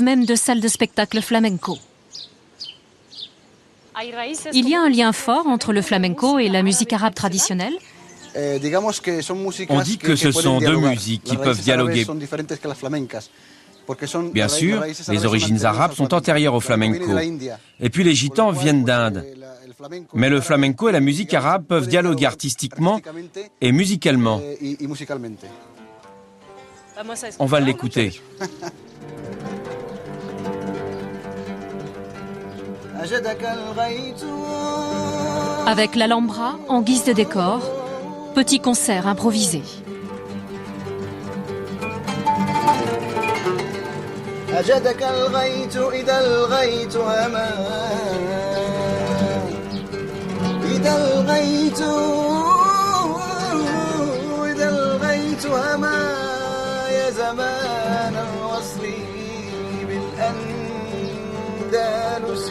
servent même de salle de spectacle flamenco. Il y a un lien fort entre le flamenco et la musique arabe traditionnelle. On dit que ce sont deux musiques qui peuvent dialoguer. Bien sûr, les origines arabes sont antérieures au flamenco. Et puis les gitans viennent d'Inde. Mais le flamenco et la musique arabe peuvent dialoguer artistiquement et musicalement. On va l'écouter. Avec l'Alhambra en guise de décor, petit concert improvisé. أجدك الغيت إذا الغيت أمان إذا الغيت أمان يا زمان الوصل بالأندلس.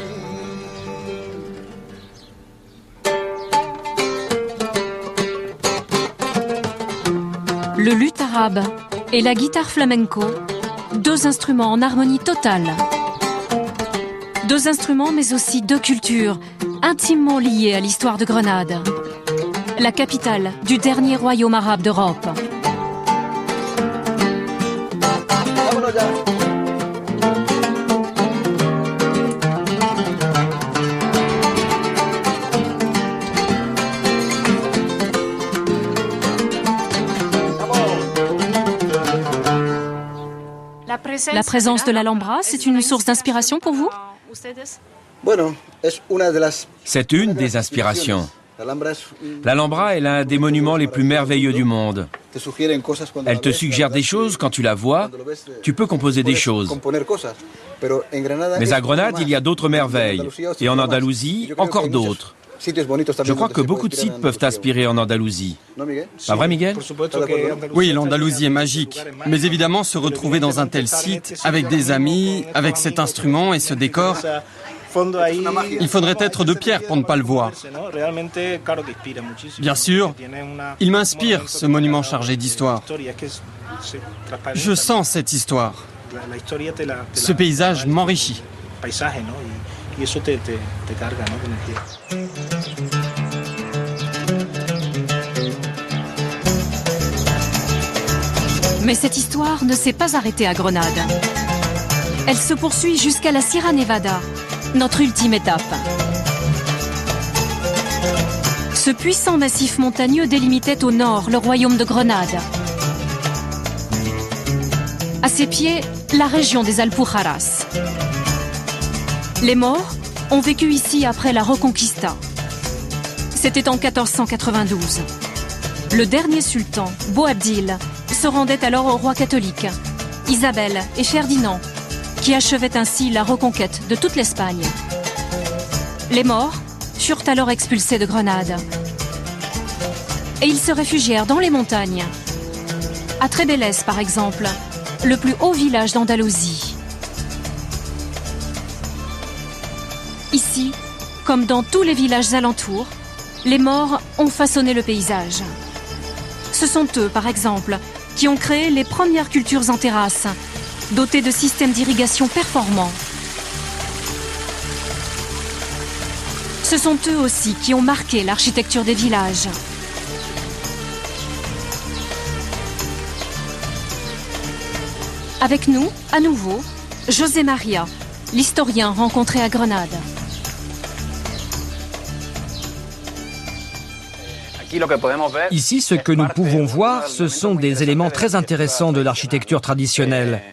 Le luth arabe et la guitare flamenco, deux instruments en harmonie totale. Deux instruments mais aussi deux cultures intimement liées à l'histoire de Grenade, la capitale du dernier royaume arabe d'Europe. La présence de l'Alhambra, c'est une source d'inspiration pour vous? C'est une des inspirations. L'Alhambra est l'un des monuments les plus merveilleux du monde. Elle te suggère des choses quand tu la vois, tu peux composer des choses. Mais à Grenade, il y a d'autres merveilles. Et en Andalousie, encore d'autres. Je crois que beaucoup de sites peuvent t'inspirer en Andalousie. Pas vrai, Miguel? Oui, l'Andalousie est magique. Mais évidemment, se retrouver dans un tel site, avec des amis, avec cet instrument et ce décor, il faudrait être de pierre pour ne pas le voir. Bien sûr, il m'inspire, ce monument chargé d'histoire. Je sens cette histoire. Ce paysage m'enrichit. Mais cette histoire ne s'est pas arrêtée à Grenade. Elle se poursuit jusqu'à la Sierra Nevada, notre ultime étape. Ce puissant massif montagneux délimitait au nord le royaume de Grenade. À ses pieds, la région des Alpujarras. Les Maures ont vécu ici après la Reconquista. C'était en 1492. Le dernier sultan, Boabdil, se rendait alors au roi catholique, Isabelle et Ferdinand, qui achevaient ainsi la reconquête de toute l'Espagne. Les Maures furent alors expulsés de Grenade. Et ils se réfugièrent dans les montagnes. À Trébélès, par exemple, le plus haut village d'Andalousie. Ici, comme dans tous les villages alentours, les Maures ont façonné le paysage. Ce sont eux, par exemple, qui ont créé les premières cultures en terrasse, dotées de systèmes d'irrigation performants. Ce sont eux aussi qui ont marqué l'architecture des villages. Avec nous, à nouveau, José Maria, l'historien rencontré à Grenade. Ici, ce que nous pouvons voir, ce sont des éléments très intéressants de l'architecture traditionnelle.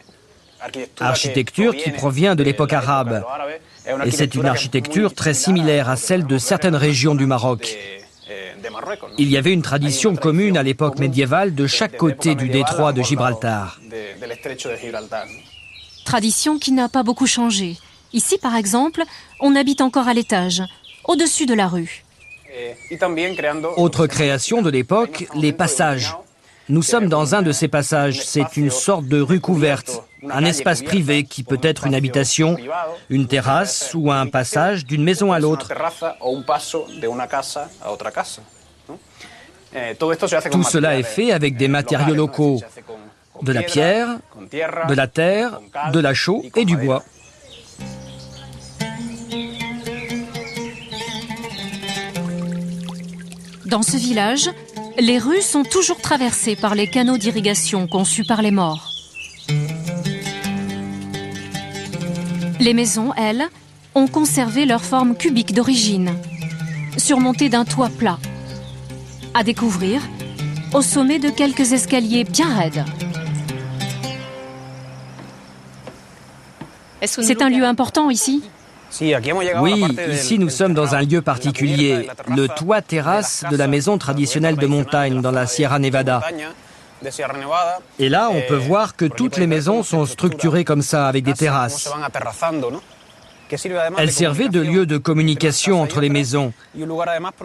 Architecture qui provient de l'époque arabe. Et c'est une architecture très similaire à celle de certaines régions du Maroc. Il y avait une tradition commune à l'époque médiévale de chaque côté du détroit de Gibraltar. Tradition qui n'a pas beaucoup changé. Ici, par exemple, on habite encore à l'étage, au-dessus de la rue. Autre création de l'époque, les passages. Nous sommes dans un de ces passages. C'est une sorte de rue couverte, un espace privé qui peut être une habitation, une terrasse ou un passage d'une maison à l'autre. Tout cela est fait avec des matériaux locaux. de la pierre, de la terre, de la chaux et du bois. Dans ce village, les rues sont toujours traversées par les canaux d'irrigation conçus par les Maures. Les maisons, elles, ont conservé leur forme cubique d'origine, surmontées d'un toit plat. À découvrir au sommet de quelques escaliers bien raides. C'est un lieu important ici ? Oui, ici nous sommes dans un lieu particulier, le toit-terrasse de la maison traditionnelle de montagne dans la Sierra Nevada. Et là, on peut voir que toutes les maisons sont structurées comme ça, avec des terrasses. Elles servaient de lieu de communication entre les maisons.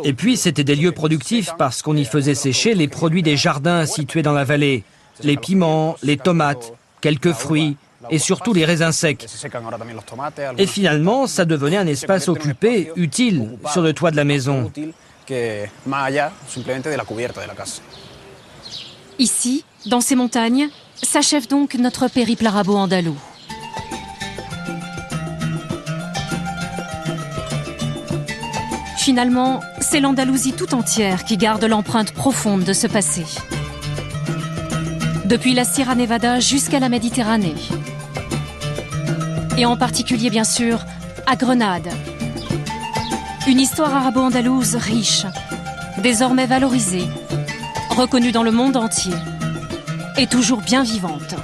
Et puis, c'était des lieux productifs parce qu'on y faisait sécher les produits des jardins situés dans la vallée. Les piments, les tomates, quelques fruits et surtout les raisins secs. Et finalement, ça devenait un espace occupé, utile, sur le toit de la maison. Ici, dans ces montagnes, s'achève donc notre périple arabo-andalou. Finalement, c'est l'Andalousie tout entière qui garde l'empreinte profonde de ce passé. Depuis la Sierra Nevada jusqu'à la Méditerranée. Et en particulier, bien sûr, à Grenade. Une histoire arabo-andalouse riche, désormais valorisée, reconnue dans le monde entier et toujours bien vivante.